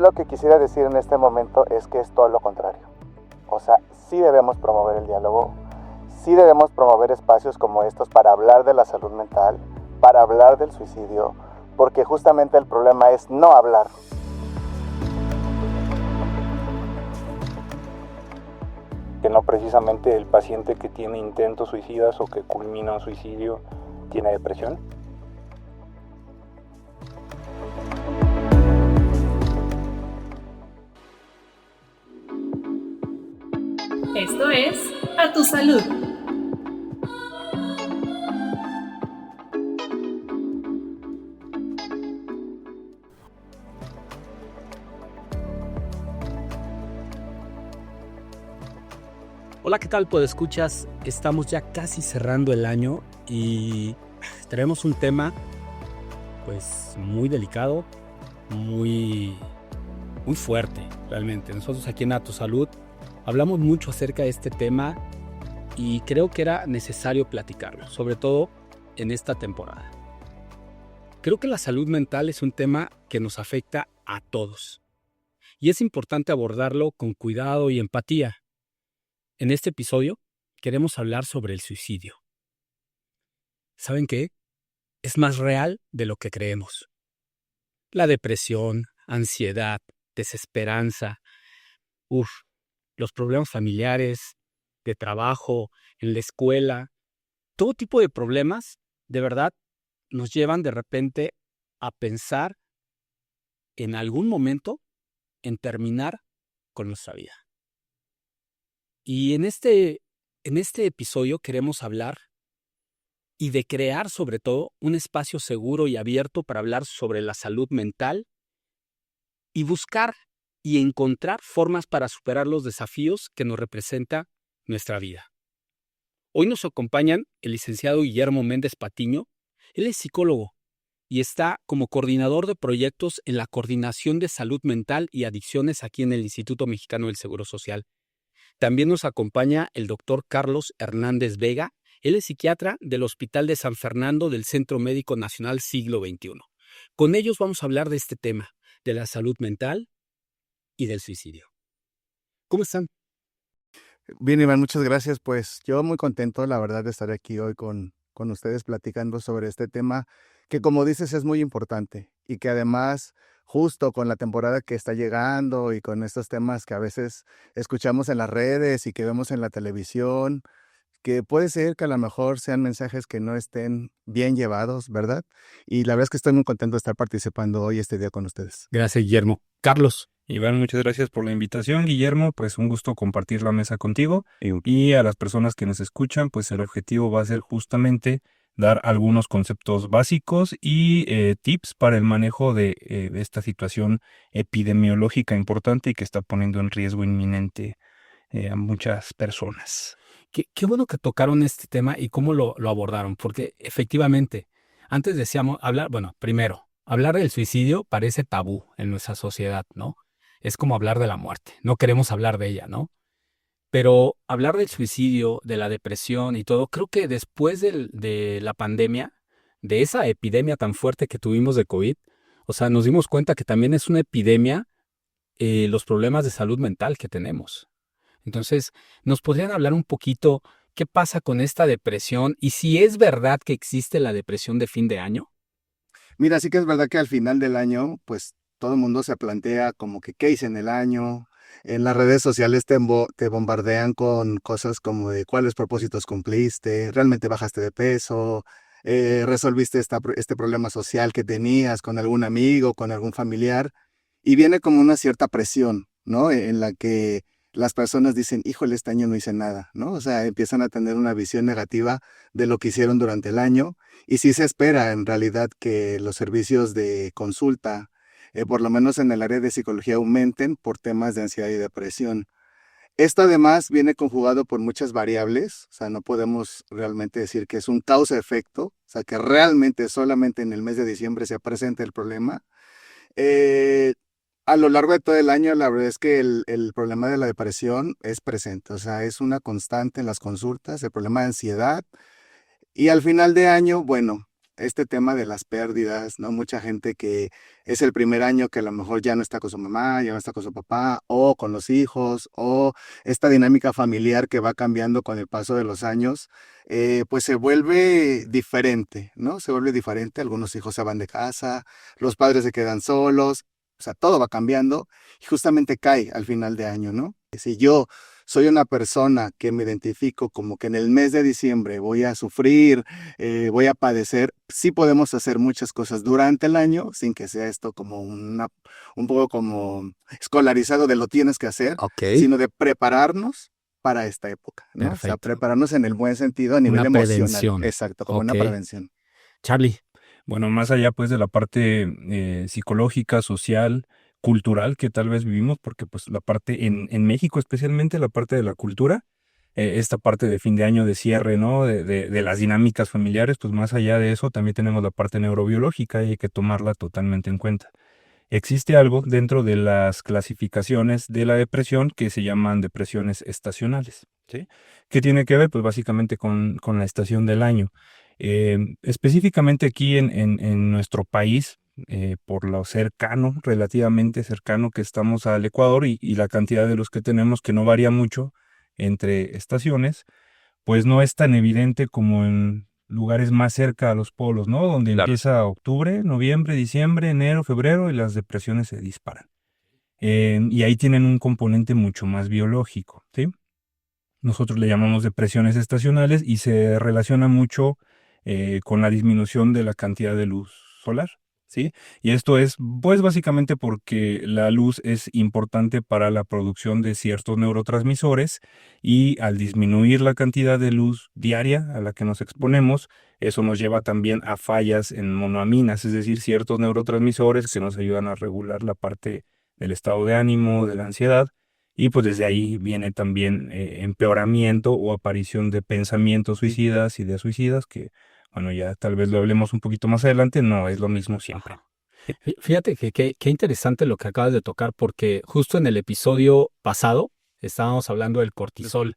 lo que quisiera decir en este momento es que es todo lo contrario. O sea, sí debemos promover el diálogo, sí debemos promover espacios como estos para hablar de la salud mental, para hablar del suicidio, porque justamente el problema es no hablar. Que no precisamente el paciente que tiene intentos suicidas o que culmina un suicidio tiene depresión. Esto es A Tu Salud. Hola, ¿qué tal? Podescuchas, estamos ya casi cerrando el año y traemos un tema pues muy delicado, muy fuerte realmente. Nosotros aquí en A Tu Salud hablamos mucho acerca de este tema y creo que era necesario platicarlo, sobre todo en esta temporada. Creo que la salud mental es un tema que nos afecta a todos y es importante abordarlo con cuidado y empatía. En este episodio queremos hablar sobre el suicidio. ¿Saben qué? Es más real de lo que creemos. La depresión, ansiedad, desesperanza, los problemas familiares, de trabajo, en la escuela, todo tipo de problemas, de verdad, nos llevan de repente a pensar en algún momento en terminar con nuestra vida. Y en este episodio queremos hablar y de crear sobre todo un espacio seguro y abierto para hablar sobre la salud mental y buscar y encontrar formas para superar los desafíos que nos representa nuestra vida. Hoy nos acompañan el licenciado Guillermo Méndez Patiño. Él es psicólogo y está como coordinador de proyectos en la Coordinación de Salud Mental y Adicciones aquí en el Instituto Mexicano del Seguro Social. También nos acompaña el doctor Carlos Hernández Vega. Él es psiquiatra del Hospital de San Fernando del Centro Médico Nacional Siglo XXI. Con ellos vamos a hablar de este tema, de la salud mental y del suicidio. ¿Cómo están? Bien, Iván, muchas gracias. Pues yo muy contento, la verdad, de estar aquí hoy con ustedes platicando sobre este tema que, como dices, es muy importante y que además, justo con la temporada que está llegando y con estos temas que a veces escuchamos en las redes y que vemos en la televisión, que puede ser que a lo mejor sean mensajes que no estén bien llevados, ¿verdad? Y la verdad es que estoy muy contento de estar participando hoy este día con ustedes. Gracias, Guillermo. Carlos. Iván, muchas gracias por la invitación, Guillermo, pues un gusto compartir la mesa contigo y a las personas que nos escuchan, pues el objetivo va a ser justamente dar algunos conceptos básicos y tips para el manejo de esta situación epidemiológica importante y que está poniendo en riesgo inminente a muchas personas. Qué bueno que tocaron este tema y cómo lo abordaron, porque efectivamente, antes decíamos primero, hablar del suicidio parece tabú en nuestra sociedad, ¿no? Es como hablar de la muerte, no queremos hablar de ella, ¿no? Pero hablar del suicidio, de la depresión y todo, creo que después de la pandemia, de esa epidemia tan fuerte que tuvimos de COVID, o sea, nos dimos cuenta que también es una epidemia los problemas de salud mental que tenemos. Entonces, ¿nos podrían hablar un poquito qué pasa con esta depresión y si es verdad que existe la depresión de fin de año? Mira, sí que es verdad que al final del año, pues todo el mundo se plantea como que qué hice en el año. En las redes sociales te bombardean con cosas como de cuáles propósitos cumpliste, realmente bajaste de peso, resolviste este problema social que tenías con algún amigo, con algún familiar, y viene como una cierta presión, ¿no? En la que las personas dicen, híjole, este año no hice nada, ¿no? O sea, empiezan a tener una visión negativa de lo que hicieron durante el año. Y sí se espera en realidad que los servicios de consulta, por lo menos en el área de psicología, aumenten por temas de ansiedad y depresión. Esto además viene conjugado por muchas variables, o sea, no podemos realmente decir que es un causa-efecto, o sea, que realmente solamente en el mes de diciembre se presenta el problema. Eh, a lo largo de todo el año, la verdad es que el problema de la depresión es presente, o sea, es una constante en las consultas, el problema de ansiedad. Y al final de año, bueno, este tema de las pérdidas, ¿no? Mucha gente que es el primer año que a lo mejor ya no está con su mamá, ya no está con su papá, o con los hijos, o esta dinámica familiar que va cambiando con el paso de los años, pues se vuelve diferente, ¿no? Se vuelve diferente, algunos hijos se van de casa, los padres se quedan solos, o sea, todo va cambiando y justamente cae al final de año, ¿no? Si yo soy una persona que me identifico como que en el mes de diciembre voy a sufrir, voy a padecer, sí podemos hacer muchas cosas durante el año sin que sea esto como un poco como escolarizado de lo tienes que hacer, Ok, sino de prepararnos para esta época, ¿no? O sea, perfecto. prepararnos en el buen sentido a nivel Una emocional. prevención. Exacto, como una Ok. prevención. Charlie, Bueno, más allá pues de la parte psicológica, social, cultural que tal vez vivimos, porque pues la parte en México especialmente, la parte de la cultura, esta parte de fin de año de cierre, ¿no? De las dinámicas familiares, pues más allá de eso también tenemos la parte neurobiológica y hay que tomarla totalmente en cuenta. Existe algo dentro de las clasificaciones de la depresión que se llaman depresiones estacionales, ¿sí? ¿Qué tiene que ver? Pues básicamente con la estación del año. Específicamente aquí en nuestro país, por lo cercano, relativamente cercano que estamos al Ecuador y la cantidad de los que tenemos que no varía mucho entre estaciones, pues no es tan evidente como en lugares más cerca a los polos, ¿no? Donde claro. empieza octubre, noviembre, diciembre, enero, febrero y las depresiones se disparan. Y ahí tienen un componente mucho más biológico, ¿sí? Nosotros le llamamos depresiones estacionales y se relaciona mucho con la disminución de la cantidad de luz solar, ¿sí? Y esto es, pues básicamente porque la luz es importante para la producción de ciertos neurotransmisores y al disminuir la cantidad de luz diaria a la que nos exponemos, eso nos lleva también a fallas en monoaminas, es decir, ciertos neurotransmisores que nos ayudan a regular la parte del estado de ánimo, de la ansiedad. Y pues desde ahí viene también empeoramiento o aparición de pensamientos suicidas, ideas suicidas, que bueno, ya tal vez lo hablemos un poquito más adelante, no es lo mismo siempre. Ajá. Fíjate que qué interesante lo que acabas de tocar, porque justo en el episodio pasado estábamos hablando del cortisol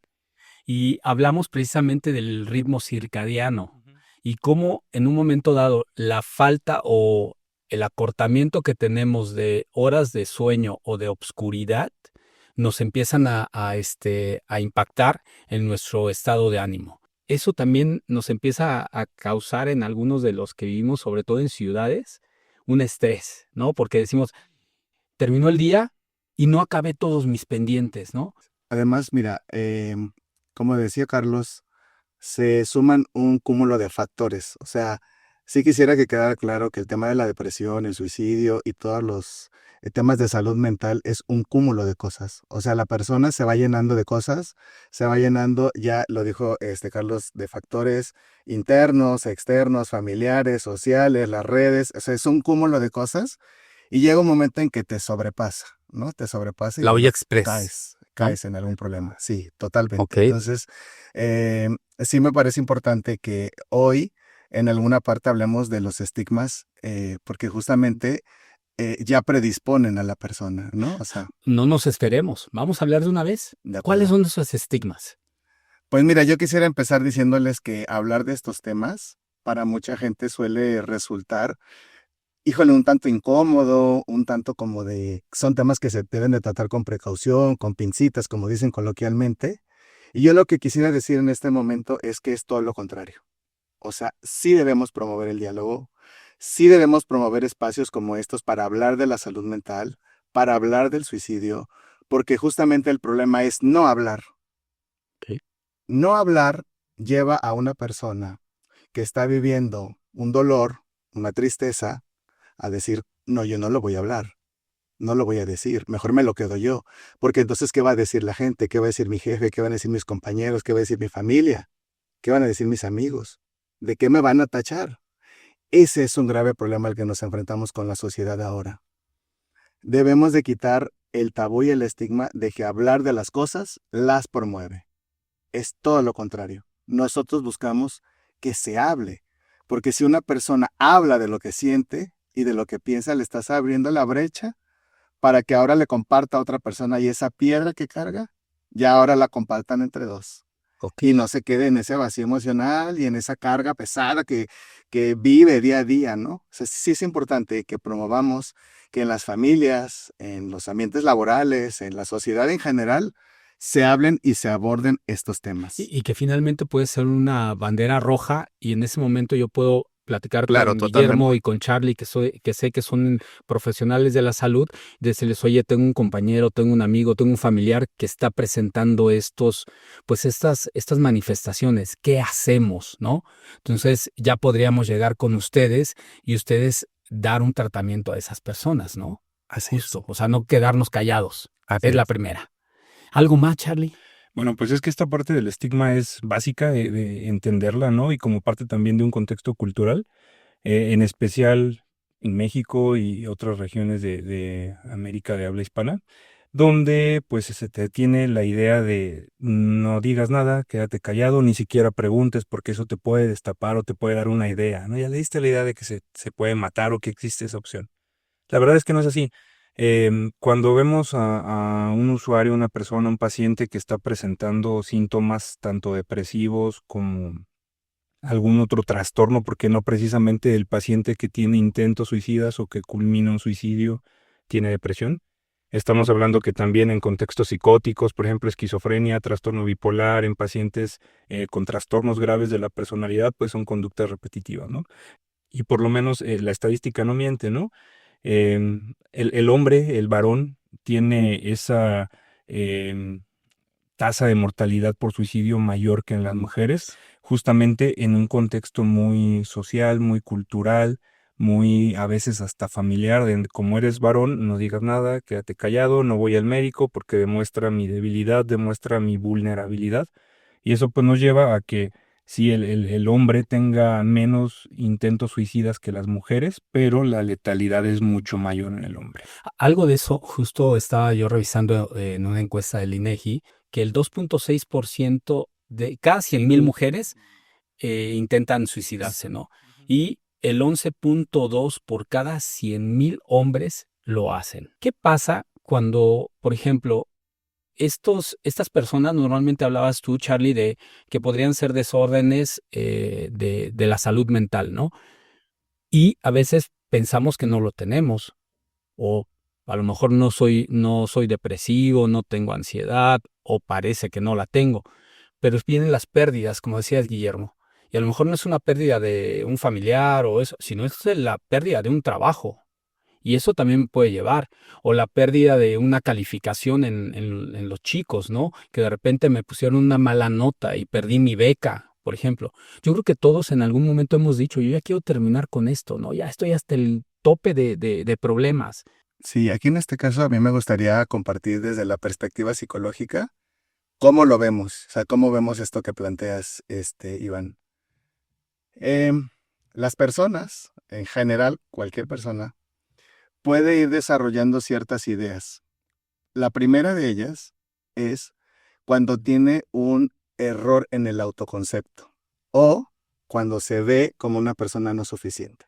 y hablamos precisamente del ritmo circadiano y cómo en un momento dado la falta o el acortamiento que tenemos de horas de sueño o de obscuridad nos empiezan a impactar en nuestro estado de ánimo. Eso también nos empieza a causar en algunos de los que vivimos, sobre todo en ciudades, un estrés, ¿no? Porque decimos, terminó el día y no acabé todos mis pendientes, ¿no? Además, mira, como decía Carlos, se suman un cúmulo de factores. O sea, sí quisiera que quedara claro que el tema de la depresión, el suicidio y todos los temas de salud mental es un cúmulo de cosas. O sea, la persona se va llenando de cosas, se va llenando, ya lo dijo Carlos, de factores internos, externos, familiares, sociales, las redes. O sea, es un cúmulo de cosas y llega un momento en que te sobrepasa, ¿no? Te sobrepasa y La olla bueno, express, ¿no? caes en algún problema. Sí, totalmente. Ok. Entonces, sí me parece importante que hoy en alguna parte hablemos de los estigmas, porque justamente ya predisponen a la persona, ¿no? O sea, No nos esperemos. Vamos a hablar de una vez. de ¿Cuáles acuerdo. son esos estigmas? Pues mira, yo quisiera empezar diciéndoles que hablar de estos temas para mucha gente suele resultar, híjole, un tanto incómodo, un tanto como son temas que se deben de tratar con precaución, con pincitas, como dicen coloquialmente. Y yo lo que quisiera decir en este momento es que es todo lo contrario. O sea, sí debemos promover el diálogo, sí debemos promover espacios como estos para hablar de la salud mental, para hablar del suicidio, porque justamente el problema es no hablar. Ok. No hablar lleva a una persona que está viviendo un dolor, una tristeza, a decir, no, yo no lo voy a hablar, no lo voy a decir, mejor me lo quedo yo, porque entonces, ¿qué va a decir la gente? ¿Qué va a decir mi jefe? ¿Qué van a decir mis compañeros? ¿Qué va a decir mi familia? ¿Qué van a decir mis amigos? ¿De qué me van a tachar? Ese es un grave problema al que nos enfrentamos con la sociedad ahora. Debemos de quitar el tabú y el estigma de que hablar de las cosas las promueve. Es todo lo contrario. Nosotros buscamos que se hable, porque si una persona habla de lo que siente y de lo que piensa, le estás abriendo la brecha para que ahora le comparta a otra persona y esa piedra que carga, ya ahora la compartan entre dos. y no se quede en ese vacío emocional y en esa carga pesada que vive día a día, ¿no? O sea, sí es importante que promovamos que en las familias, en los ambientes laborales, en la sociedad en general, se hablen y se aborden estos temas. Y que finalmente puede ser una bandera roja y en ese momento yo puedo platicar Claro, con totalmente. Guillermo y con Charlie, que sé que son profesionales de la salud, decirles, oye, tengo un compañero, tengo un amigo, tengo un familiar que está presentando estas manifestaciones. ¿Qué hacemos, no? Entonces ya podríamos llegar con ustedes y ustedes dar un tratamiento a esas personas, ¿no? Así es. Justo, o sea, no quedarnos callados. Así Es la es. primera. ¿Algo más, Charlie? Bueno, pues es que esta parte del estigma es básica de entenderla, ¿no? Y como parte también de un contexto cultural, en especial en México y otras regiones de América de habla hispana, donde pues se te tiene la idea de no digas nada, quédate callado, ni siquiera preguntes porque eso te puede destapar o te puede dar una idea, ¿no? Ya le diste la idea de que se puede matar o que existe esa opción. La verdad es que no es así. Cuando vemos a un usuario, una persona, un paciente que está presentando síntomas tanto depresivos como algún otro trastorno, porque no precisamente el paciente que tiene intentos suicidas o que culmina un suicidio tiene depresión. Estamos hablando que también en contextos psicóticos, por ejemplo, esquizofrenia, trastorno bipolar, en pacientes con trastornos graves de la personalidad, pues son conductas repetitivas, ¿no? Y por lo menos la estadística no miente, ¿no? El hombre, el varón, tiene esa tasa de mortalidad por suicidio mayor que en las mujeres, justamente en un contexto muy social, muy cultural, muy a veces hasta familiar, de como eres varón, no digas nada, quédate callado, no voy al médico porque demuestra mi debilidad, demuestra mi vulnerabilidad. Y eso pues nos lleva a que sí, el hombre tenga menos intentos suicidas que las mujeres, pero la letalidad es mucho mayor en el hombre. Algo de eso, justo estaba yo revisando en una encuesta del INEGI, que el 2.6% de cada 100,000 mujeres intentan suicidarse, ¿no? Y el 11.2 por cada 100,000 hombres lo hacen. ¿Qué pasa cuando, por ejemplo, estas personas, normalmente hablabas tú, Charlie, de que podrían ser desórdenes de la salud mental, ¿no? Y a veces pensamos que no lo tenemos, o a lo mejor no soy depresivo, no tengo ansiedad, o parece que no la tengo, pero vienen las pérdidas, como decías, Guillermo, y a lo mejor no es una pérdida de un familiar o eso, sino es la pérdida de un trabajo. Y eso también puede llevar, o la pérdida de una calificación en los chicos, ¿no? Que de repente me pusieron una mala nota y perdí mi beca, por ejemplo. Yo creo que todos en algún momento hemos dicho, yo ya quiero terminar con esto, ¿no? Ya estoy hasta el tope de problemas. Sí, aquí en este caso a mí me gustaría compartir desde la perspectiva psicológica cómo lo vemos, o sea, cómo vemos esto que planteas, Iván. Las personas, en general, cualquier persona, puede ir desarrollando ciertas ideas. La primera de ellas es cuando tiene un error en el autoconcepto o cuando se ve como una persona no suficiente.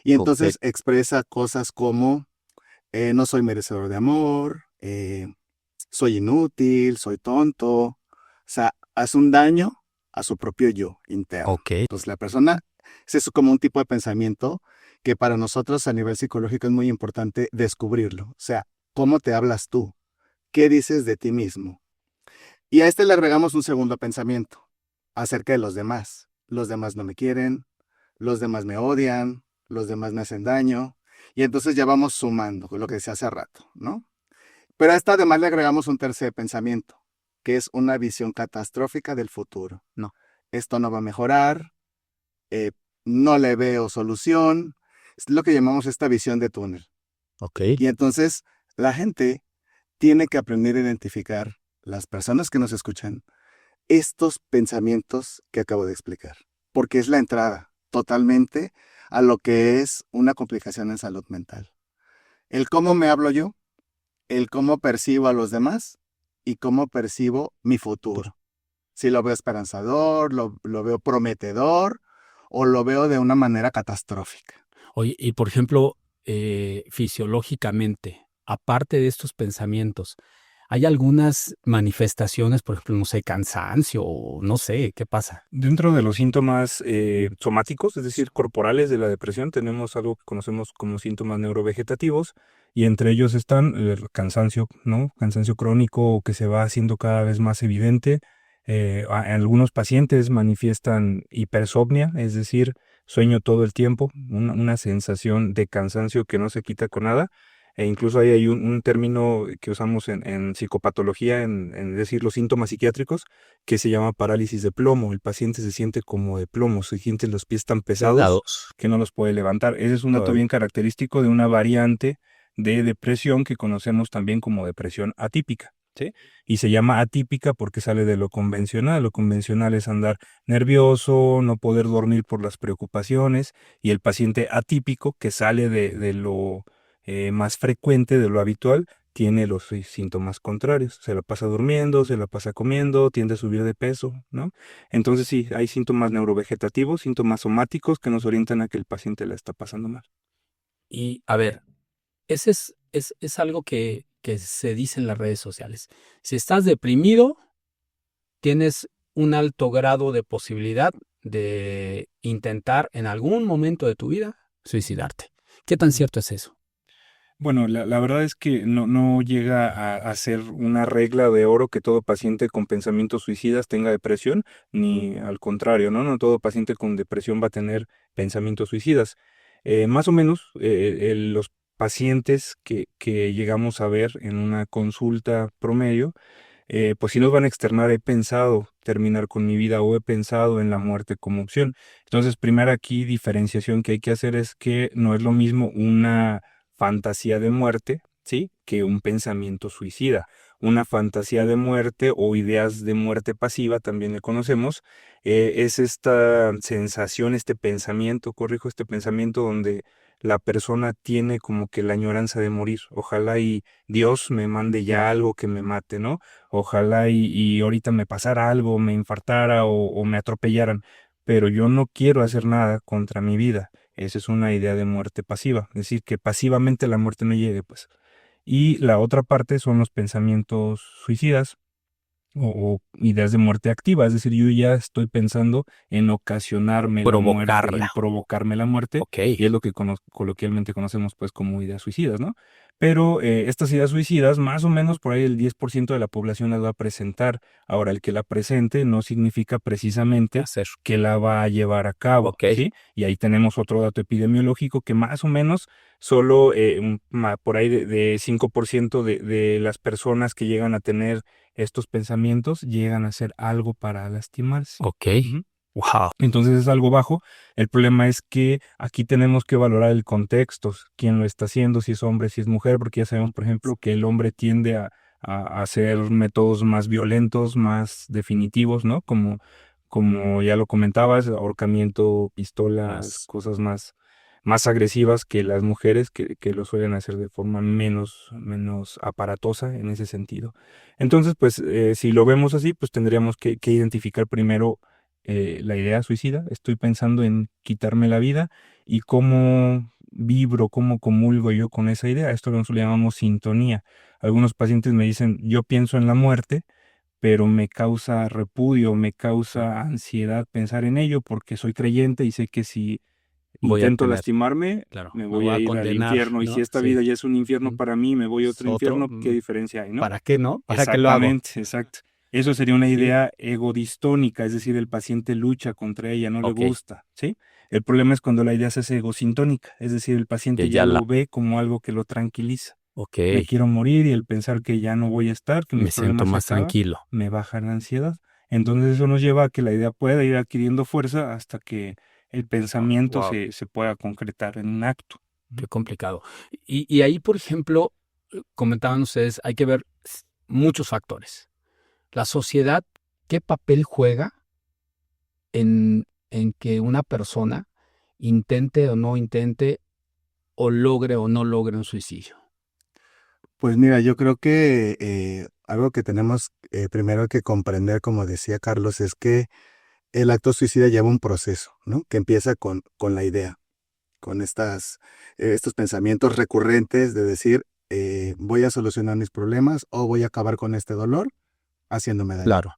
Y entonces expresa cosas como no soy merecedor de amor, soy inútil, soy tonto. O sea, hace un daño a su propio yo interno. Entonces la persona, ese es como un tipo de pensamiento que para nosotros a nivel psicológico es muy importante descubrirlo. O sea, ¿cómo te hablas tú? ¿Qué dices de ti mismo? Y a este le agregamos un segundo pensamiento acerca de los demás. Los demás no me quieren, los demás me odian, los demás me hacen daño. Y entonces ya vamos sumando, lo que decía hace rato, ¿no? Pero a esta además le agregamos un tercer pensamiento, que es una visión catastrófica del futuro. No, esto no va a mejorar, no le veo solución. Es lo que llamamos esta visión de túnel. Y entonces la gente tiene que aprender a identificar, las personas que nos escuchan, estos pensamientos que acabo de explicar, porque es la entrada totalmente a lo que es una complicación en salud mental. El cómo me hablo yo, el cómo percibo a los demás y cómo percibo mi futuro. Si lo veo esperanzador, lo veo prometedor o lo veo de una manera catastrófica. Oye, y por ejemplo, fisiológicamente, aparte de estos pensamientos, ¿Hay algunas manifestaciones, por ejemplo, no sé, cansancio o no sé, qué pasa? Dentro de los síntomas somáticos, es decir, corporales de la depresión, tenemos algo que conocemos como síntomas neurovegetativos y entre ellos están el cansancio, ¿no? Cansancio crónico que se va haciendo cada vez más evidente. Algunos pacientes manifiestan hipersomnia, es decir, sueño todo el tiempo, una sensación de cansancio que no se quita con nada. E incluso ahí hay un término que usamos en psicopatología, en decir los síntomas psiquiátricos, que se llama parálisis de plomo. El paciente se siente como de plomo, se siente los pies tan pesados que no los puede levantar. Ese es un dato bien característico de una variante de depresión que conocemos también como depresión atípica, ¿sí? Y se llama atípica porque sale de lo convencional. Lo convencional es andar nervioso, no poder dormir por las preocupaciones, y el paciente atípico, que sale de lo más frecuente, de lo habitual, tiene los síntomas contrarios. Se la pasa durmiendo, se la pasa comiendo, tiende a subir de peso, ¿no? Entonces sí, hay síntomas neurovegetativos, síntomas somáticos que nos orientan a que el paciente la está pasando mal. Y a ver, ese es algo que se dice en las redes sociales. Si estás deprimido, tienes un alto grado de posibilidad de intentar en algún momento de tu vida suicidarte. ¿Qué tan cierto es eso? Bueno, la verdad es que no llega a ser una regla de oro que todo paciente con pensamientos suicidas tenga depresión, ni al contrario, ¿no? No todo paciente con depresión va a tener pensamientos suicidas. Más o menos, los pacientes que llegamos a ver en una consulta promedio, pues sí nos van a externar: he pensado terminar con mi vida o he pensado en la muerte como opción. Entonces, primera aquí diferenciación que hay que hacer es que no es lo mismo una fantasía de muerte, ¿sí?, que un pensamiento suicida. Una fantasía de muerte o ideas de muerte pasiva, también le conocemos, es esta sensación, este pensamiento, corrijo, este pensamiento donde la persona tiene como que la añoranza de morir. Ojalá y Dios me mande ya algo que me mate, ¿no? Ojalá y ahorita me pasara algo, me infartara o me atropellaran, pero yo no quiero hacer nada contra mi vida. Esa es una idea de muerte pasiva, es decir, que pasivamente la muerte no llegue, pues. Y la otra parte son los pensamientos suicidas o ideas de muerte activa, es decir, yo ya estoy pensando en ocasionarme la muerte, en provocarme la muerte, y es lo que coloquialmente conocemos pues como ideas suicidas, ¿no? Pero estas ideas suicidas, más o menos por ahí el 10% de la población las va a presentar. Ahora, el que la presente no significa precisamente que la va a llevar a cabo, ¿sí? Y ahí tenemos otro dato epidemiológico que más o menos solo por ahí de 5% de las personas que llegan a tener estos pensamientos llegan a hacer algo para lastimarse. Ok. Ujú. Wow. Entonces es algo bajo. El problema es que aquí tenemos que valorar el contexto, quién lo está haciendo, si es hombre, si es mujer, porque ya sabemos, por ejemplo, que el hombre tiende a hacer métodos más violentos, más definitivos, ¿no? Como ya lo comentabas, ahorcamiento, pistolas, cosas más agresivas que las mujeres que lo suelen hacer de forma menos aparatosa en ese sentido. Entonces, pues, si lo vemos así, pues tendríamos que identificar primero la idea suicida. Estoy pensando en quitarme la vida y cómo vibro, cómo comulgo yo con esa idea. Esto lo llamamos sintonía. Algunos pacientes me dicen: yo pienso en la muerte, pero me causa repudio, me causa ansiedad pensar en ello porque soy creyente y sé que si intento lastimarme, me voy a ir al infierno. Y si esta vida ya es un infierno para mí, me voy a otro infierno, ¿qué diferencia hay, no? ¿Para qué, no? ¿Para qué lo hago? Exactamente, exacto. Eso sería una idea egodistónica, es decir, el paciente lucha contra ella, no le gusta, ¿sí? El problema es cuando la idea se hace egosintónica, es decir, el paciente ya lo ve como algo que lo tranquiliza. Me quiero morir y el pensar que ya no voy a estar, que me siento más tranquilo, me baja la ansiedad. Entonces eso nos lleva a que la idea pueda ir adquiriendo fuerza hasta que el pensamiento se pueda concretar en un acto. Qué complicado. Y ahí, por ejemplo, comentaban ustedes, hay que ver muchos factores. La sociedad, ¿qué papel juega en que una persona intente o no intente, o logre o no logre un suicidio? Pues mira, yo creo que algo que tenemos primero que comprender, como decía Carlos, es que el acto suicida lleva un proceso, ¿no? Que empieza con la idea, con estos pensamientos recurrentes de decir: voy a solucionar mis problemas o voy a acabar con este dolor haciéndome daño. Claro.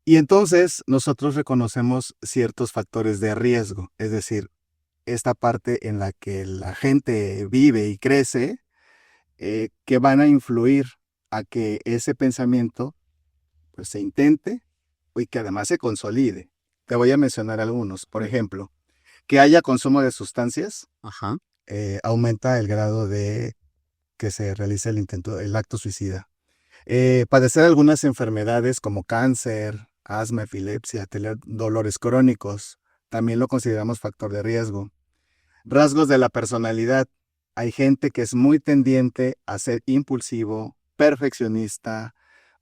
Y entonces nosotros reconocemos ciertos factores de riesgo, es decir, esta parte en la que la gente vive y crece, que van a influir a que ese pensamiento pues, se intente y que además se consolide. Te voy a mencionar algunos. Por ejemplo, que haya consumo de sustancias, Ajá. aumenta el grado de que se realice el acto suicida. Padecer algunas enfermedades como cáncer, asma, epilepsia, tener dolores crónicos, también lo consideramos factor de riesgo. Rasgos de la personalidad. Hay gente que es muy tendiente a ser impulsivo, perfeccionista,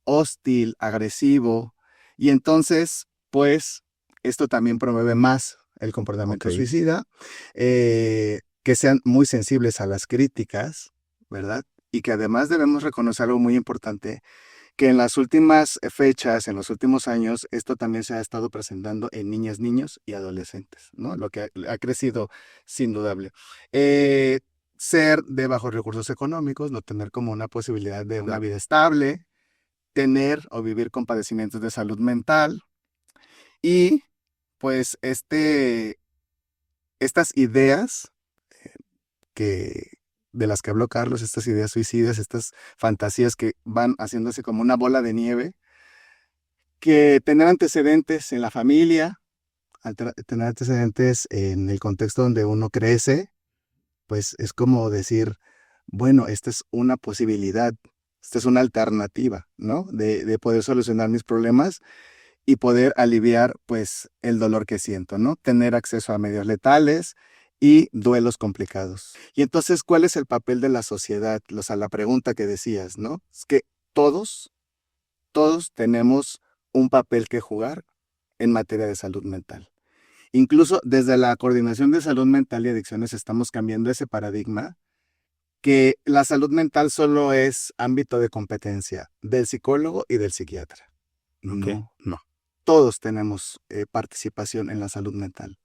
hostil, agresivo, y entonces, pues, esto también promueve más el comportamiento Ok. suicida, que sean muy sensibles a las críticas, ¿verdad? Y que además debemos reconocer algo muy importante, que en las últimas fechas, en los últimos años, esto también se ha estado presentando en niñas, niños y adolescentes, ¿no? Lo que ha crecido sin dudable. Ser de bajos recursos económicos, no tener como una posibilidad de una Claro. vida estable, tener o vivir con padecimientos de salud mental y pues estas ideas que, de las que habló Carlos, estas ideas suicidas, estas fantasías que van haciéndose como una bola de nieve, que tener antecedentes en la familia, tener antecedentes en el contexto donde uno crece, pues es como decir, bueno, esta es una posibilidad, esta es una alternativa, ¿no? De poder solucionar mis problemas y poder aliviar, pues, el dolor que siento, ¿no? Tener acceso a medios letales y duelos complicados. Y entonces, ¿cuál es el papel de la sociedad? O sea, la pregunta que decías, ¿no? Es que todos tenemos un papel que jugar en materia de salud mental. Incluso desde la Coordinación de Salud Mental y Adicciones estamos cambiando ese paradigma que la salud mental solo es ámbito de competencia del psicólogo y del psiquiatra. Ok. No. Todos tenemos participación en la salud mental.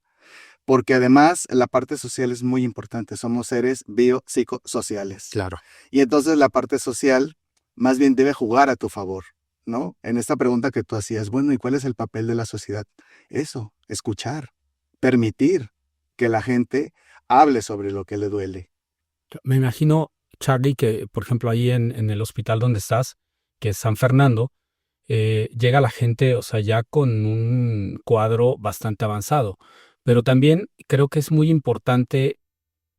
Porque además la parte social es muy importante. Somos seres biopsicosociales. Claro. Y entonces la parte social más bien debe jugar a tu favor, ¿no? En esta pregunta que tú hacías, bueno, ¿y cuál es el papel de la sociedad? Eso, escuchar, permitir que la gente hable sobre lo que le duele. Me imagino, Charlie, que por ejemplo ahí en el hospital donde estás, que es San Fernando, llega la gente, o sea, ya con un cuadro bastante avanzado. Pero también creo que es muy importante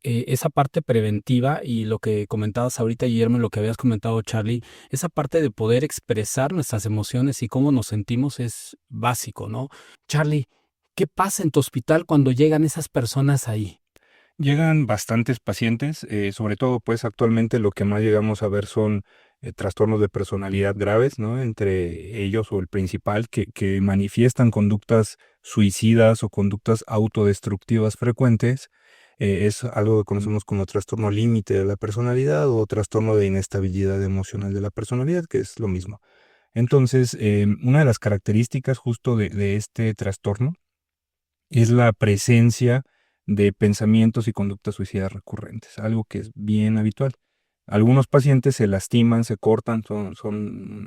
esa parte preventiva y lo que comentabas ahorita, Guillermo, y lo que habías comentado, Charlie, esa parte de poder expresar nuestras emociones y cómo nos sentimos es básico, ¿no? Charlie, ¿qué pasa en tu hospital cuando llegan esas personas ahí? Llegan bastantes pacientes, sobre todo pues actualmente lo que más llegamos a ver son trastornos de personalidad graves, ¿no? Entre ellos o el principal que manifiestan conductas suicidas o conductas autodestructivas frecuentes. Es algo que conocemos como trastorno límite de la personalidad o trastorno de inestabilidad emocional de la personalidad, que es lo mismo. Entonces, una de las características justo de este trastorno es la presencia de pensamientos y conductas suicidas recurrentes, algo que es bien habitual. Algunos pacientes se lastiman, se cortan, son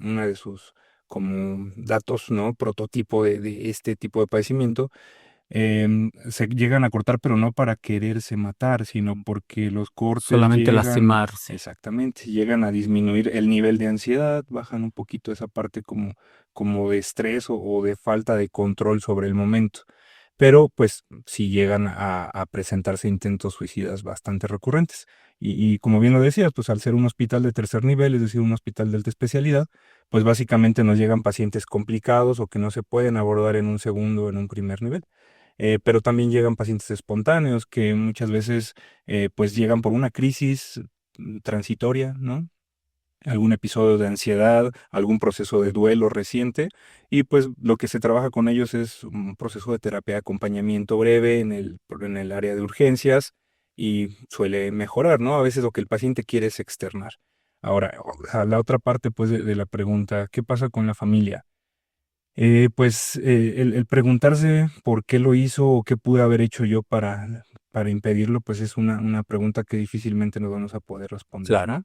una de sus como datos, ¿no? Prototipo de este tipo de padecimiento. Se llegan a cortar, pero no para quererse matar, sino porque los cortes Solamente llegan, lastimarse. exactamente, llegan a disminuir el nivel de ansiedad, bajan un poquito esa parte como de estrés o de falta de control sobre el momento. Pero pues sí llegan a presentarse intentos suicidas bastante recurrentes. Y como bien lo decías, pues al ser un hospital de tercer nivel, es decir, un hospital de alta especialidad, pues básicamente nos llegan pacientes complicados o que no se pueden abordar en un segundo o en un primer nivel. Pero también llegan pacientes espontáneos que muchas veces pues llegan por una crisis transitoria, ¿no? Algún episodio de ansiedad, algún proceso de duelo reciente, y pues lo que se trabaja con ellos es un proceso de terapia de acompañamiento breve en el área de urgencias y suele mejorar, ¿no? A veces lo que el paciente quiere es externar. Ahora, a la otra parte pues de la pregunta, ¿qué pasa con la familia? El preguntarse por qué lo hizo o qué pude haber hecho yo para impedirlo, pues es una pregunta que difícilmente nos vamos a poder responder, Claro. ¿no?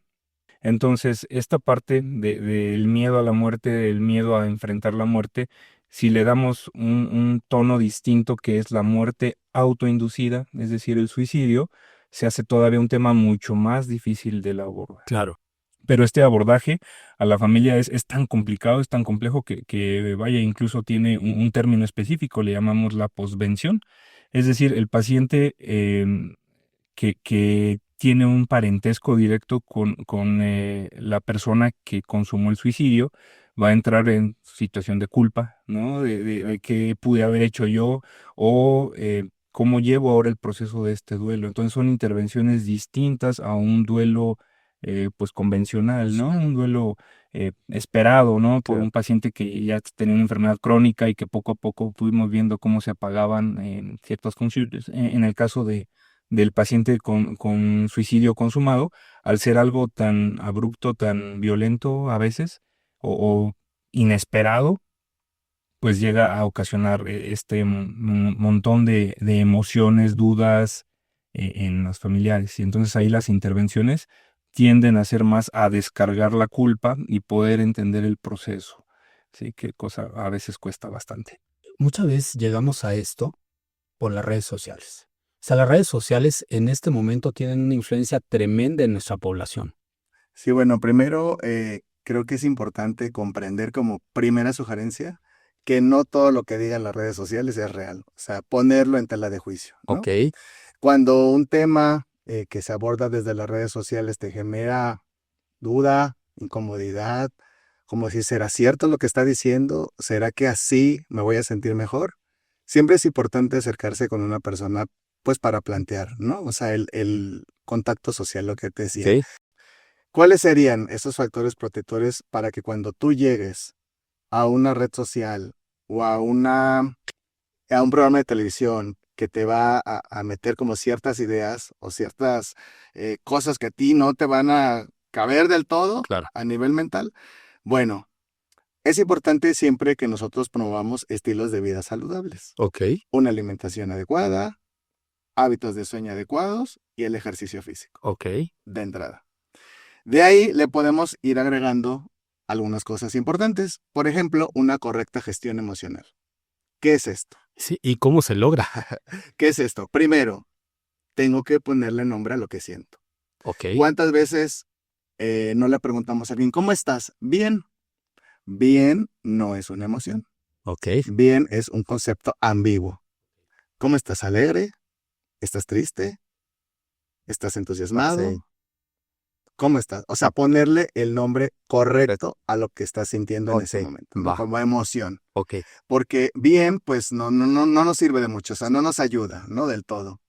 Entonces, esta parte del miedo a la muerte, del miedo a enfrentar la muerte, si le damos un tono distinto que es la muerte autoinducida, es decir, el suicidio, se hace todavía un tema mucho más difícil de abordar. Claro. Pero este abordaje a la familia es tan complicado, es tan complejo que vaya, incluso tiene un término específico, le llamamos la posvención. Es decir, el paciente que tiene un parentesco directo con la persona que consumó el suicidio, va a entrar en situación de culpa, ¿no? De qué pude haber hecho yo o cómo llevo ahora el proceso de este duelo. Entonces son intervenciones distintas a un duelo pues convencional, ¿no? Un duelo esperado, ¿no? Por Claro. un paciente que ya tenía una enfermedad crónica y que poco a poco fuimos viendo cómo se apagaban en ciertas funciones. En el caso del paciente con suicidio consumado, al ser algo tan abrupto, tan violento a veces, o inesperado, pues llega a ocasionar este montón de emociones, dudas en los familiares. Y entonces ahí las intervenciones tienden a ser más a descargar la culpa y poder entender el proceso. Sí, que cosa a veces cuesta bastante. Muchas veces llegamos a esto por las redes sociales. O sea, las redes sociales en este momento tienen una influencia tremenda en nuestra población. Sí, bueno, primero creo que es importante comprender como primera sugerencia que no todo lo que digan las redes sociales es real, o sea, ponerlo en tela de juicio, ¿no? Ok, Cuando un tema que se aborda desde las redes sociales te genera duda, incomodidad, como si será cierto lo que está diciendo, ¿será que así me voy a sentir mejor? Siempre es importante acercarse con una persona, pues para plantear, ¿no? O sea, el contacto social, lo que te decía. ok, ¿Cuáles serían esos factores protectores para que cuando tú llegues a una red social o a un programa de televisión que te va a meter como ciertas ideas o ciertas cosas que a ti no te van a caber del todo claro. a nivel mental? Bueno, es importante siempre que nosotros promovamos estilos de vida saludables, Ok, una alimentación adecuada, hábitos de sueño adecuados y el ejercicio físico ok. de entrada. De ahí le podemos ir agregando algunas cosas importantes. Por ejemplo, una correcta gestión emocional. ¿Qué es esto? Sí, ¿y cómo se logra? ¿Qué es esto? Primero, tengo que ponerle nombre a lo que siento. Ok, ¿Cuántas veces no le preguntamos a alguien, ¿cómo estás? Bien. Bien no es una emoción. ok. Bien es un concepto ambiguo. ¿Cómo estás? ¿Alegre? ¿Estás triste? ¿Estás entusiasmado? Sí. ¿Cómo estás? O sea, ponerle el nombre correcto a lo que estás sintiendo en ese Ok, momento, ¿no? va. Como emoción. Ok, Porque bien, pues no nos sirve de mucho, o sea, no nos ayuda, ¿no? Del todo.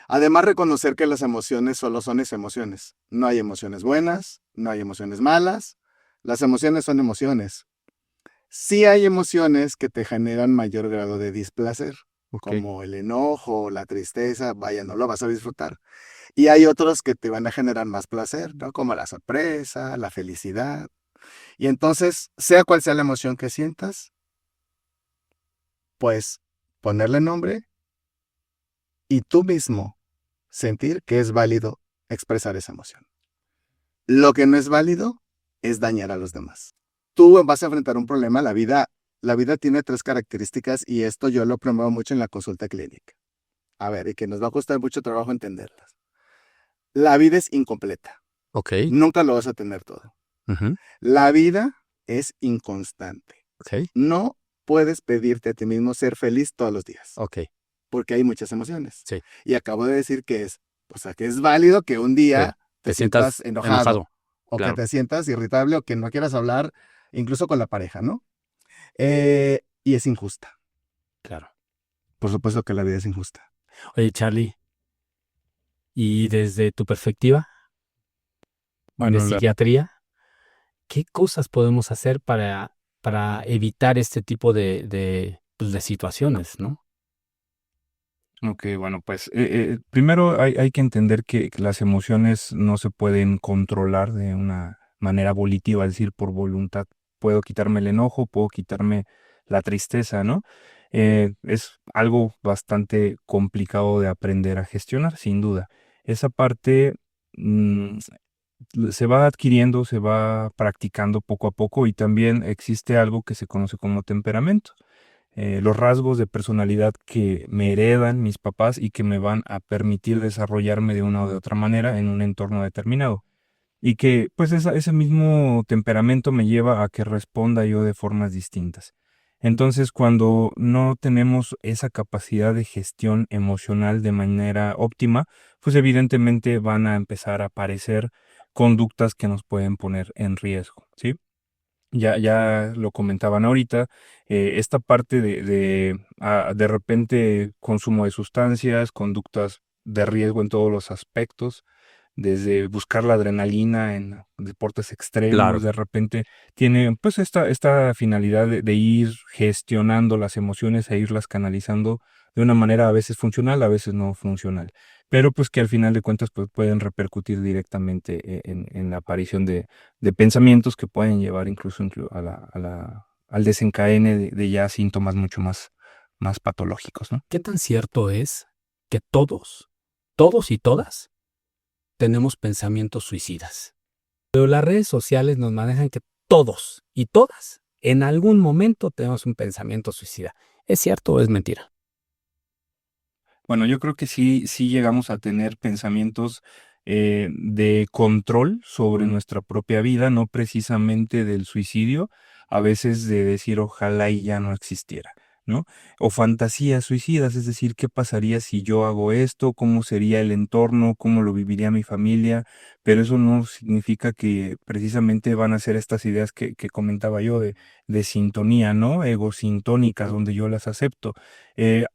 Además, reconocer que las emociones solo son emociones. No hay emociones buenas, no hay emociones malas. Las emociones son emociones. Sí hay emociones que te generan mayor grado de displacer, ok. como el enojo, la tristeza, vaya, no lo vas a disfrutar. Y hay otros que te van a generar más placer, ¿no? Como la sorpresa, la felicidad. Y entonces, sea cual sea la emoción que sientas, pues ponerle nombre y tú mismo sentir que es válido expresar esa emoción. Lo que no es válido es dañar a los demás. Tú vas a enfrentar un problema, la vida tiene tres características y esto yo lo promuevo mucho en la consulta clínica. A ver, y que nos va a costar mucho trabajo entenderlas. La vida es incompleta. Ok, Nunca lo vas a tener todo. ujú, La vida es inconstante. ok, No puedes pedirte a ti mismo ser feliz todos los días, ok. porque hay muchas emociones. Sí. Y acabo de decir que o sea, que es válido que un día te sientas enojado, o que Claro. te sientas irritable, o que no quieras hablar, incluso con la pareja, ¿no? Y es injusta. Claro. Por supuesto que la vida es injusta. Oye, Charlie, y desde tu perspectiva de Bueno, psiquiatría, ¿qué cosas podemos hacer para evitar este tipo pues, de situaciones, ¿no? ok, bueno, pues primero hay que entender que las emociones no se pueden controlar de una manera volitiva, es decir, por voluntad. Puedo quitarme el enojo, puedo quitarme la tristeza, ¿no? Es algo bastante complicado de aprender a gestionar, sin duda. Esa parte, se va adquiriendo, se va practicando poco a poco y también existe algo que se conoce como temperamento. Los rasgos de personalidad que me heredan mis papás y que me van a permitir desarrollarme de una o de otra manera en un entorno determinado. Y que pues ese mismo temperamento me lleva a que responda yo de formas distintas. Entonces, cuando no tenemos esa capacidad de gestión emocional de manera óptima, pues evidentemente van a empezar a aparecer conductas que nos pueden poner en riesgo, ¿sí? Ya lo comentaban ahorita, esta parte de repente consumo de sustancias, conductas de riesgo en todos los aspectos, desde buscar la adrenalina en deportes extremos, Claro. de repente tiene pues esta finalidad de ir gestionando las emociones e irlas canalizando de una manera a veces funcional, a veces no funcional, pero pues que al final de cuentas pues pueden repercutir directamente en la aparición de pensamientos que pueden llevar incluso al desencadene de ya síntomas mucho más patológicos, ¿no? ¿Qué tan cierto es que todos y todas tenemos pensamientos suicidas? Pero las redes sociales nos manejan que todos y todas en algún momento tenemos un pensamiento suicida. ¿Es cierto o es mentira? Bueno, yo creo que sí llegamos a tener pensamientos de control sobre nuestra propia vida, no precisamente del suicidio, a veces de decir ojalá y ya no existiera, ¿no? O fantasías suicidas, es decir, ¿qué pasaría si yo hago esto? ¿Cómo sería el entorno? ¿Cómo lo viviría mi familia? Pero eso no significa que precisamente van a ser estas ideas que comentaba yo de sintonía, ¿no? Egosintónicas, donde yo las acepto.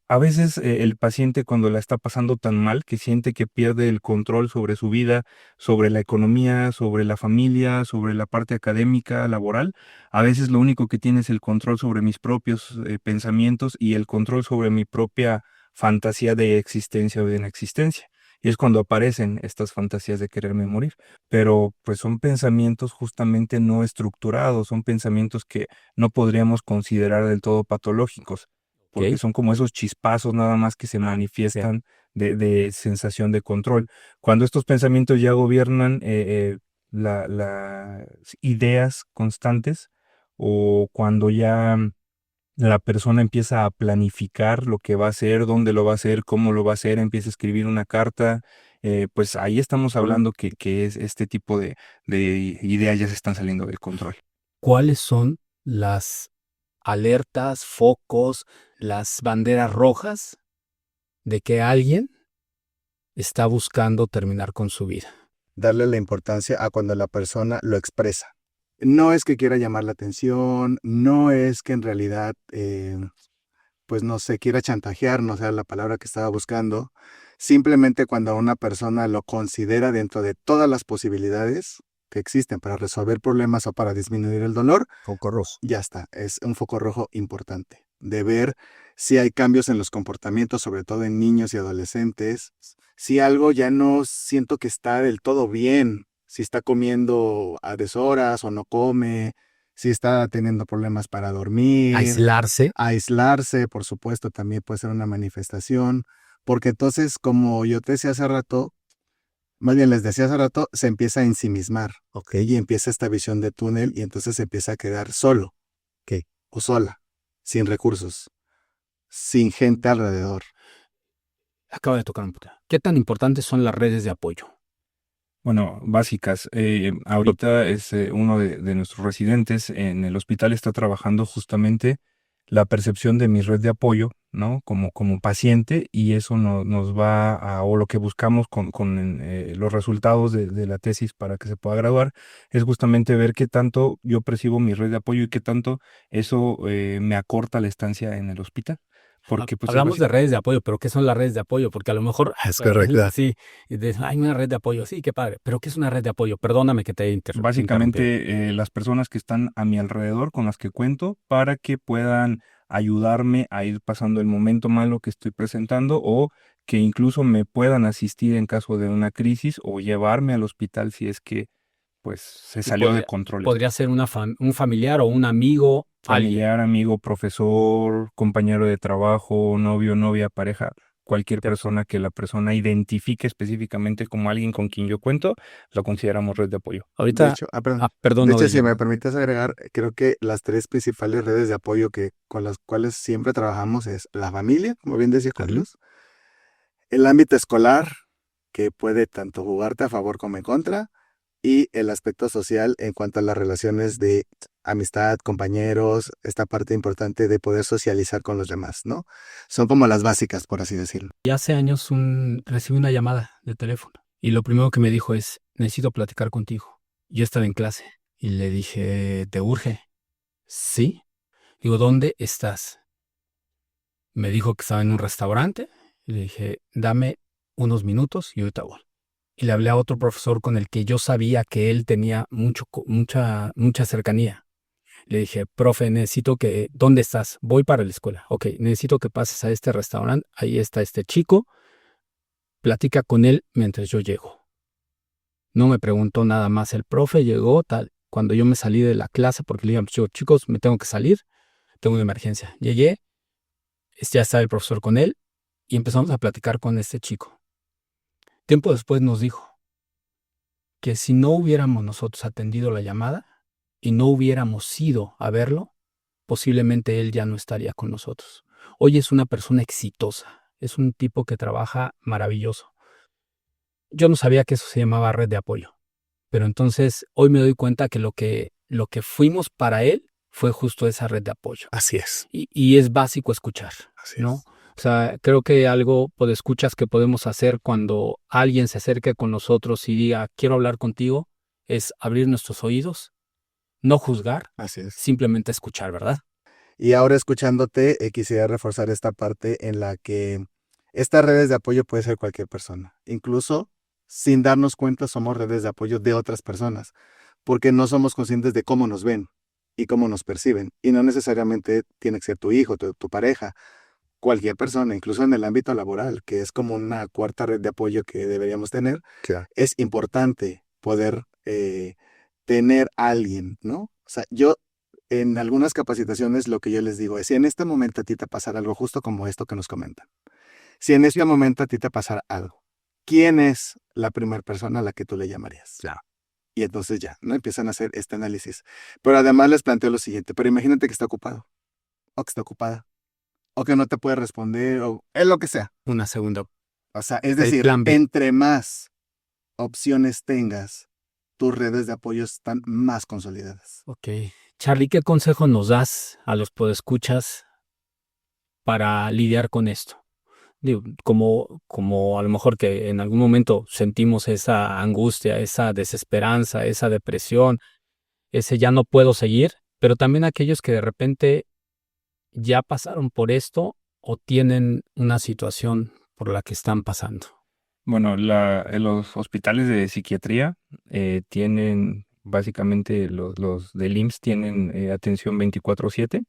A veces el paciente cuando la está pasando tan mal que siente que pierde el control sobre su vida, sobre la economía, sobre la familia, sobre la parte académica, laboral, a veces lo único que tiene es el control sobre mis propios pensamientos y el control sobre mi propia fantasía de existencia o de inexistencia. Y es cuando aparecen estas fantasías de quererme morir. Pero pues son pensamientos justamente no estructurados, son pensamientos que no podríamos considerar del todo patológicos porque ¿Ok? son como esos chispazos nada más que se manifiestan de sensación de control. Cuando estos pensamientos ya gobiernan las ideas constantes o cuando ya la persona empieza a planificar lo que va a hacer, dónde lo va a hacer, cómo lo va a hacer, empieza a escribir una carta, pues ahí estamos hablando que es este tipo de ideas ya se están saliendo del control. ¿Cuáles son las alertas, focos, las banderas rojas de que alguien está buscando terminar con su vida? Darle la importancia a cuando la persona lo expresa. No es que quiera llamar la atención, no es que en realidad, pues no sé, quiera chantajear, no sea la palabra que estaba buscando. Simplemente cuando una persona lo considera dentro de todas las posibilidades que existen para resolver problemas o para disminuir el dolor, Foco rojo. ya está, es un foco rojo importante de ver si hay cambios en los comportamientos, sobre todo en niños y adolescentes, si algo ya no siento que está del todo bien, si está comiendo a deshoras o no come, si está teniendo problemas para dormir, Aislarse. aislarse, por supuesto, también puede ser una manifestación, porque entonces, como yo te decía hace rato, más bien les decía hace rato, se empieza a ensimismar, Ok. y empieza esta visión de túnel y entonces se empieza a quedar solo, Ok. o sola, sin recursos, sin gente alrededor. Acaba de tocar un punto. ¿Qué tan importantes son las redes de apoyo? Bueno, básicas. Ahorita es uno de nuestros residentes en el hospital está trabajando justamente la percepción de mi red de apoyo, ¿no? Como paciente y eso nos va o lo que buscamos con los resultados de la tesis para que se pueda graduar es justamente ver qué tanto yo percibo mi red de apoyo y qué tanto eso me acorta la estancia en el hospital. Porque pues Hablamos de redes de apoyo, pero ¿qué son las redes de apoyo? Porque a lo mejor... Es correcto. Sí, hay una red de apoyo, sí, qué padre. Pero ¿qué es una red de apoyo? Perdóname que te interrumpí. Básicamente, las personas que están a mi alrededor, con las que cuento, para que puedan ayudarme a ir pasando el momento malo que estoy presentando o que incluso me puedan asistir en caso de una crisis o llevarme al hospital si es que pues se salió de control. Podría ser un familiar o un amigo, alguien. Familiar, amigo, profesor, compañero de trabajo, novio, novia, pareja, cualquier persona que la persona identifique específicamente como alguien con quien yo cuento, lo consideramos red de apoyo. De Ahorita, hecho, perdón. perdón, De no, hecho, si dile. me permites agregar, creo que las tres principales redes de apoyo con las cuales siempre trabajamos es la familia, como bien decía Juan Ujú. Cruz, el ámbito escolar, que puede tanto jugarte a favor como en contra, y el aspecto social en cuanto a las relaciones de amistad, compañeros, esta parte importante de poder socializar con los demás, ¿no? Son como las básicas, por así decirlo. Y hace años recibí una llamada de teléfono y lo primero que me dijo es, necesito platicar contigo. Yo estaba en clase y le dije, ¿te urge? Sí. Digo, ¿dónde estás? Me dijo que estaba en un restaurante y le dije, dame unos minutos y ahorita voy. Y le hablé a otro profesor con el que yo sabía que él tenía mucha cercanía. Le dije, profe, ¿dónde estás? Voy para la escuela. Ok, necesito que pases a este restaurante. Ahí está este chico. Platica con él mientras yo llego. No me preguntó nada más. El profe llegó tal. Cuando yo me salí de la clase, porque le dije, yo, chicos, me tengo que salir. Tengo una emergencia. Llegué, ya estaba el profesor con él y empezamos a platicar con este chico. Tiempo después nos dijo que si no hubiéramos nosotros atendido la llamada y no hubiéramos ido a verlo, posiblemente él ya no estaría con nosotros. Hoy es una persona exitosa, es un tipo que trabaja maravilloso. Yo no sabía que eso se llamaba red de apoyo, pero entonces hoy me doy cuenta que lo que fuimos para él fue justo esa red de apoyo. Así es. Y es básico escuchar, Así ¿no? es. O sea, creo que algo escuchas que podemos hacer cuando alguien se acerque con nosotros y diga, quiero hablar contigo, es abrir nuestros oídos, no juzgar, Así es. simplemente escuchar, ¿verdad? Y ahora escuchándote, quisiera reforzar esta parte en la que estas redes de apoyo puede ser cualquier persona. Incluso sin darnos cuenta somos redes de apoyo de otras personas, porque no somos conscientes de cómo nos ven y cómo nos perciben. Y no necesariamente tiene que ser tu hijo, tu pareja, cualquier persona, incluso en el ámbito laboral, que es como una cuarta red de apoyo que deberíamos tener. Claro. Es importante poder tener a alguien, ¿no? O sea, yo en algunas capacitaciones lo que yo les digo es, si en este momento a ti te pasara algo justo como esto que nos comentan, si en este momento a ti te pasara algo, ¿quién es la primera persona a la que tú le llamarías? Claro. Y entonces ya, ¿no? Empiezan a hacer este análisis. Pero además les planteo lo siguiente, pero imagínate que está ocupado, o que está ocupada, o que no te puede responder, o es lo que sea. Una segunda. O sea, es El decir, plan B. entre más opciones tengas, tus redes de apoyo están más consolidadas. Ok. Charlie, ¿qué consejo nos das a los podescuchas para lidiar con esto? Digo, como a lo mejor que en algún momento sentimos esa angustia, esa desesperanza, esa depresión, ese ya no puedo seguir, pero también aquellos que de repente ya pasaron por esto o tienen una situación por la que están pasando. Bueno, en los hospitales de psiquiatría tienen, básicamente los del IMSS tienen atención 24/7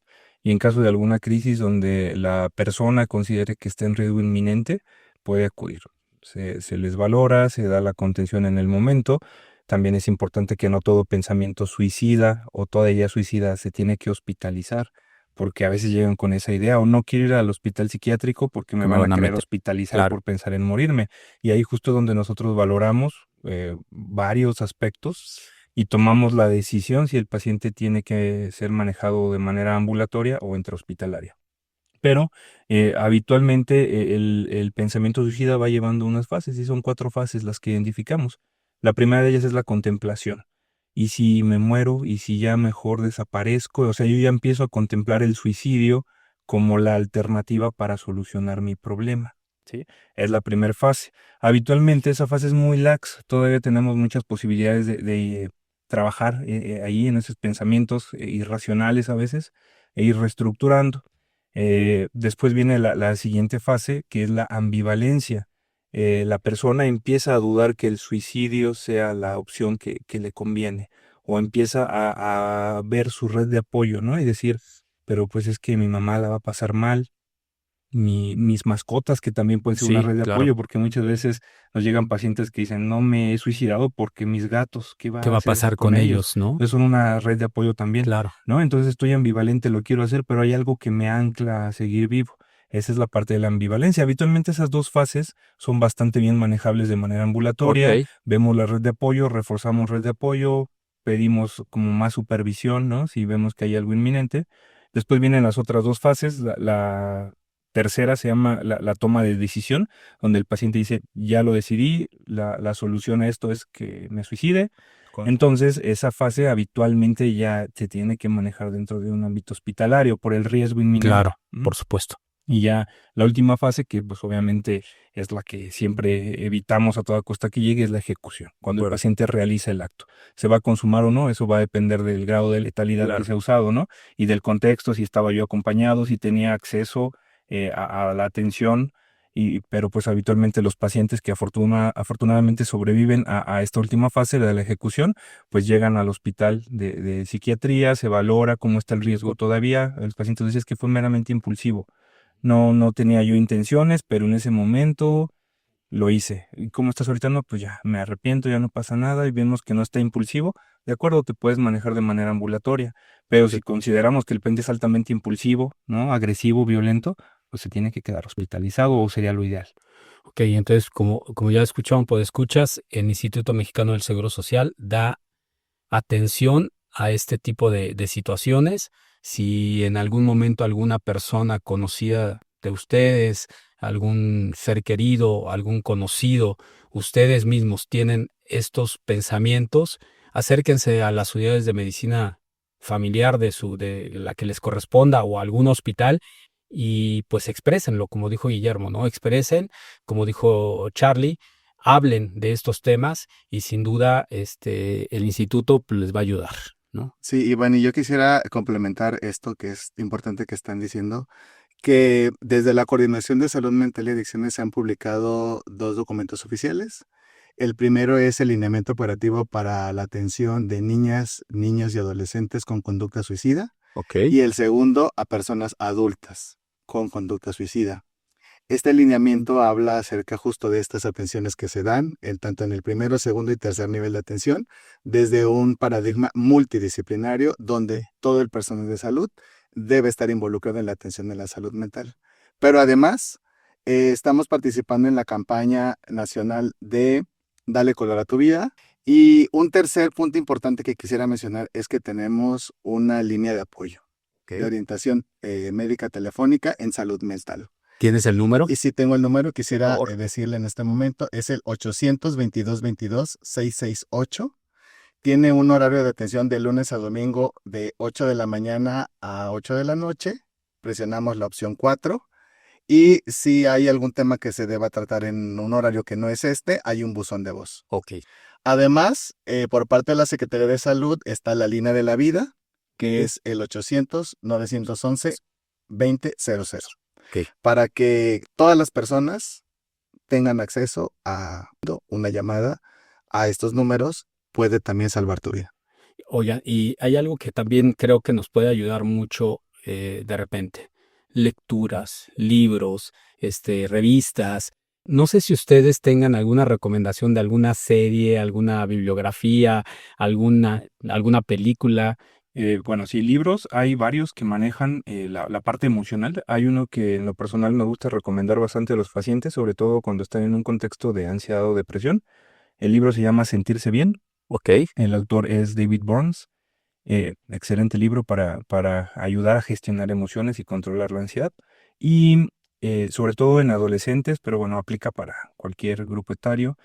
y en caso de alguna crisis donde la persona considere que está en riesgo inminente, puede acudir. Se les valora, se da la contención en el momento. También es importante que no todo pensamiento suicida o toda idea suicida se tiene que hospitalizar, porque a veces llegan con esa idea, o no quiero ir al hospital psiquiátrico porque me Me van van a a querer meter. hospitalizar Claro. por pensar en morirme. Y ahí justo donde nosotros valoramos varios aspectos y tomamos la decisión si el paciente tiene que ser manejado de manera ambulatoria o intrahospitalaria. Pero habitualmente el pensamiento suicida va llevando unas fases y son 4 fases las que identificamos. La primera de ellas es la contemplación. Y si me muero y si ya mejor desaparezco, o sea, yo ya empiezo a contemplar el suicidio como la alternativa para solucionar mi problema, ¿sí? Es la primera fase. Habitualmente esa fase es muy lax, todavía tenemos muchas posibilidades de trabajar ahí en esos pensamientos irracionales a veces e ir reestructurando. Después viene la siguiente fase, que es la ambivalencia. La persona empieza a dudar que el suicidio sea la opción que le conviene, o empieza a ver su red de apoyo, ¿no? Y decir, pero pues es que mi mamá la va a pasar mal, mis mascotas, que también pueden ser una Sí, red de claro. apoyo, porque muchas veces nos llegan pacientes que dicen, no me he suicidado porque mis gatos, ¿qué va ¿Qué va a hacer pasar con ellos, no? Entonces son una red de apoyo también, Claro. ¿no? Entonces estoy ambivalente, lo quiero hacer, pero hay algo que me ancla a seguir vivo. Esa es la parte de la ambivalencia. Habitualmente esas dos fases son bastante bien manejables de manera ambulatoria. Ok. Vemos la red de apoyo, reforzamos red de apoyo, pedimos como más supervisión, ¿no? Si vemos que hay algo inminente. Después vienen las otras dos fases. La tercera se llama la toma de decisión, donde el paciente dice, ya lo decidí, la solución a esto es que me suicide. Entonces, esa fase habitualmente ya se tiene que manejar dentro de un ámbito hospitalario por el riesgo inminente. Claro, ¿Mm? por supuesto. Y ya la última fase, que pues obviamente es la que siempre evitamos a toda costa que llegue, es la ejecución, cuando el Correcto. paciente realiza el acto. ¿Se va a consumar o no? Eso va a depender del grado de letalidad Claro. que se ha usado, ¿no? Y del contexto, si estaba yo acompañado, si tenía acceso a la atención. Pero pues habitualmente los pacientes que afortunadamente sobreviven a esta última fase, la de la ejecución, pues llegan al hospital de psiquiatría, se valora cómo está el riesgo todavía. El paciente dice es que fue meramente impulsivo. No tenía yo intenciones, pero en ese momento lo hice. ¿Y cómo estás ahorita? No, pues ya me arrepiento, ya no pasa nada y vemos que no está impulsivo. De acuerdo, te puedes manejar de manera ambulatoria, pero si consideramos que el paciente es altamente impulsivo, ¿no? Agresivo, violento, pues se tiene que quedar hospitalizado o sería lo ideal. Ok, entonces, como ya escucharon, escuchas, el Instituto Mexicano del Seguro Social da atención a este tipo de situaciones. Si en algún momento alguna persona conocida de ustedes, algún ser querido, algún conocido, ustedes mismos tienen estos pensamientos, acérquense a las unidades de medicina familiar de la que les corresponda o a algún hospital y pues exprésenlo, como dijo Guillermo, ¿no? Expresen, como dijo Charlie, hablen de estos temas y sin duda el instituto pues, les va a ayudar, ¿no? Sí, Iván, y yo quisiera complementar esto que es importante que están diciendo, que desde la Coordinación de Salud Mental y Adicciones se han publicado 2 documentos oficiales. El primero es el lineamiento operativo para la atención de niñas, niños y adolescentes con conducta suicida, Ok. y el segundo a personas adultas con conducta suicida. Este lineamiento habla acerca justo de estas atenciones que se dan, tanto en el primero, segundo y tercer nivel de atención, desde un paradigma multidisciplinario donde todo el personal de salud debe estar involucrado en la atención de la salud mental. Pero además, estamos participando en la campaña nacional de Dale color a tu vida. Y un tercer punto importante que quisiera mencionar es que tenemos una línea de apoyo, de orientación médica telefónica en salud mental. ¿Tienes el número? Y si tengo el número, quisiera Por favor. decirle en este momento, es el 800-2222-668. Tiene un horario de atención de lunes a domingo de 8 de la mañana a 8 de la noche. Presionamos la opción 4. Y si hay algún tema que se deba tratar en un horario que no es hay un buzón de voz. Ok. Además, por parte de la Secretaría de Salud está la línea de la vida, que es el 800-911-2000. Ok. Para que todas las personas tengan acceso a una llamada a estos números, puede también salvar tu vida. Oigan, y hay algo que también creo que nos puede ayudar mucho de repente. Lecturas, libros, revistas. No sé si ustedes tengan alguna recomendación de alguna serie, alguna bibliografía, alguna película. Bueno, sí, libros, hay varios que manejan la parte emocional. Hay uno que en lo personal me gusta recomendar bastante a los pacientes, sobre todo cuando están en un contexto de ansiedad o depresión. El libro se llama Sentirse Bien. Ok. El autor es David Burns. Excelente libro para ayudar a gestionar emociones y controlar la ansiedad. Y sobre todo en adolescentes, pero bueno, aplica para cualquier grupo etario.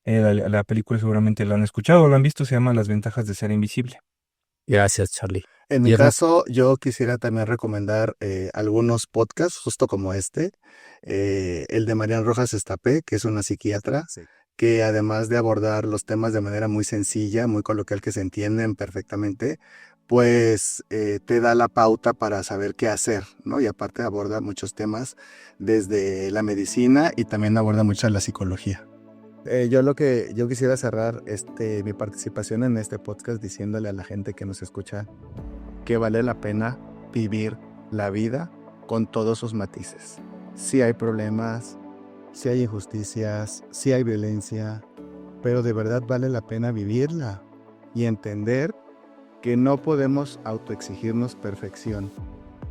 La película seguramente la han escuchado o la han visto, se llama Las ventajas de ser invisible. Gracias, Charlie. En mi Guillermo. caso, yo quisiera también recomendar algunos podcasts, justo como el de Marian Rojas Estapé, que es una psiquiatra, que además de abordar los temas de manera muy sencilla, muy coloquial, que se entienden perfectamente, pues te da la pauta para saber qué hacer, ¿no? Y aparte aborda muchos temas desde la medicina y también aborda mucho la psicología. Yo quisiera cerrar mi participación en este podcast diciéndole a la gente que nos escucha que vale la pena vivir la vida con todos sus matices. Sí hay problemas, sí hay injusticias, sí hay violencia, pero de verdad vale la pena vivirla y entender que no podemos autoexigirnos perfección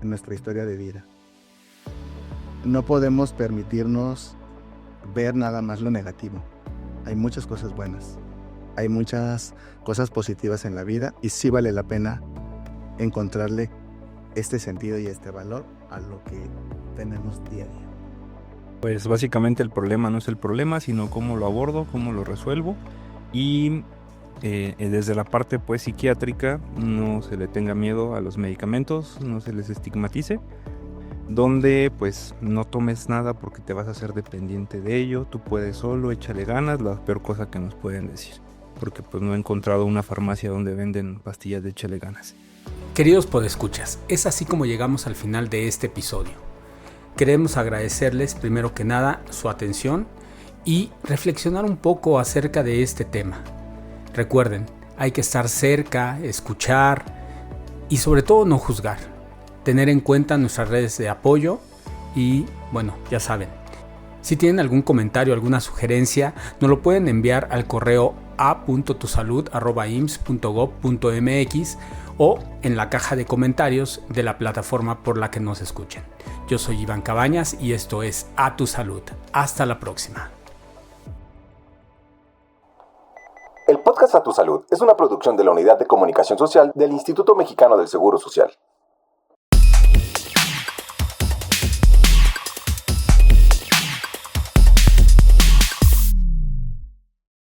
en nuestra historia de vida. no podemos permitirnos ver nada más lo negativo. Hay muchas cosas buenas, hay muchas cosas positivas en la vida y sí vale la pena encontrarle este sentido y este valor a lo que tenemos día a día. Pues básicamente el problema no es el problema, sino cómo lo abordo, cómo lo resuelvo. Y desde la parte pues psiquiátrica, no se le tenga miedo a los medicamentos, no se les estigmatice, donde pues no tomes nada porque te vas a hacer dependiente de ello, tú puedes solo, échale ganas, la peor cosa que nos pueden decir, porque pues no he encontrado una farmacia donde venden pastillas de échale ganas. Queridos podescuchas, es así como llegamos al final de este episodio. Queremos agradecerles primero que nada su atención y reflexionar un poco acerca de este tema. Recuerden, hay que estar cerca, escuchar y sobre todo no juzgar. Tener en cuenta nuestras redes de apoyo y, bueno, ya saben. Si tienen algún comentario, alguna sugerencia, nos lo pueden enviar al correo a.tusalud@ims.gov.mx o en la caja de comentarios de la plataforma por la que nos escuchen. Yo soy Iván Cabañas y esto es A Tu Salud. Hasta la próxima. El podcast A Tu Salud es una producción de la Unidad de Comunicación Social del Instituto Mexicano del Seguro Social.